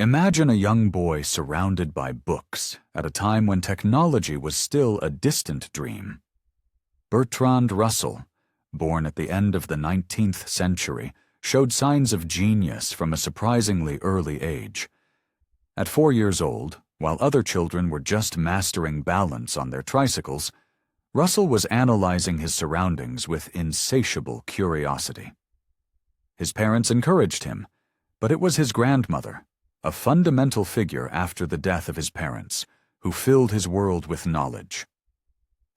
Imagine a young boy surrounded by books at a time when technology was still a distant dream. Bertrand Russell, born at the end of the 19th century, showed signs of genius from a surprisingly early age. At 4 years old, while other children were just mastering balance on their tricycles, Russell was analyzing his surroundings with insatiable curiosity. His parents encouraged him, but it was his grandmother, a fundamental figure after the death of his parents, who filled his world with knowledge.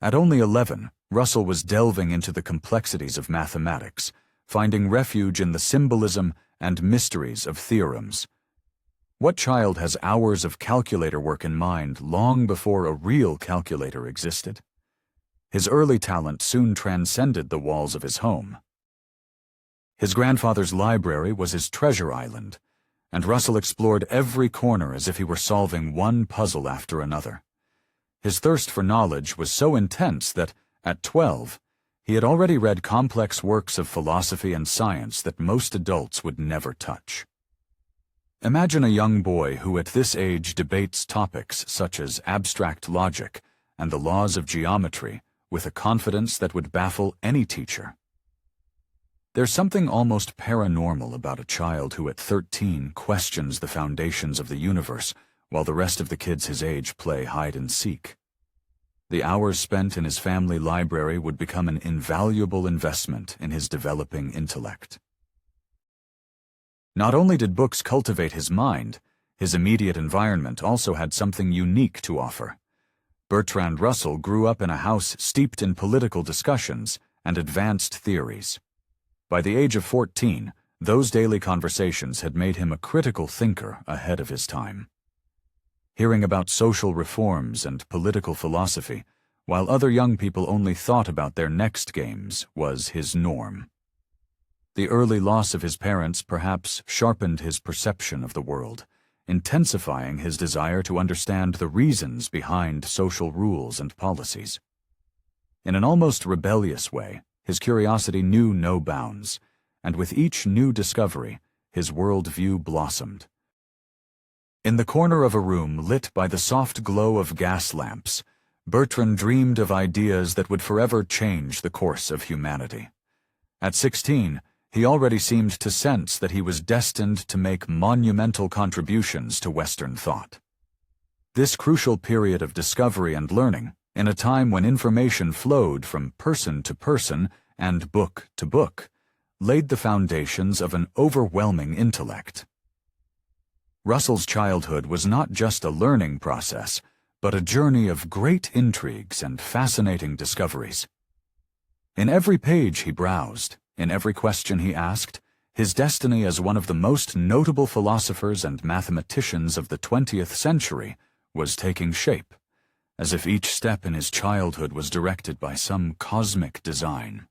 At only 11, Russell was delving into the complexities of mathematics, finding refuge in the symbolism and mysteries of theorems. What child has hours of calculator work in mind long before a real calculator existed? His early talent soon transcended the walls of his home. His grandfather's library was his treasure island, and Russell explored every corner as if he were solving one puzzle after another. His thirst for knowledge was so intense that, at 12, he had already read complex works of philosophy and science that most adults would never touch. Imagine a young boy who at this age debates topics such as abstract logic and the laws of geometry with a confidence that would baffle any teacher. There's something almost paranormal about a child who at 13 questions the foundations of the universe while the rest of the kids his age play hide and seek. The hours spent in his family library would become an invaluable investment in his developing intellect. Not only did books cultivate his mind, his immediate environment also had something unique to offer. Bertrand Russell grew up in a house steeped in political discussions and advanced theories. By the age of 14, those daily conversations had made him a critical thinker ahead of his time. Hearing about social reforms and political philosophy, while other young people only thought about their next games, was his norm. The early loss of his parents perhaps sharpened his perception of the world, intensifying his desire to understand the reasons behind social rules and policies. In an almost rebellious way, his curiosity knew no bounds, and with each new discovery, his worldview blossomed. In the corner of a room lit by the soft glow of gas lamps, Bertrand dreamed of ideas that would forever change the course of humanity. At 16, he already seemed to sense that he was destined to make monumental contributions to Western thought. This crucial period of discovery and learning, in a time when information flowed from person to person and book to book, laid the foundations of an overwhelming intellect. Russell's childhood was not just a learning process, but a journey of great intrigues and fascinating discoveries. In every page he browsed, in every question he asked, his destiny as one of the most notable philosophers and mathematicians of the 20th century was taking shape, as if each step in his childhood was directed by some cosmic design.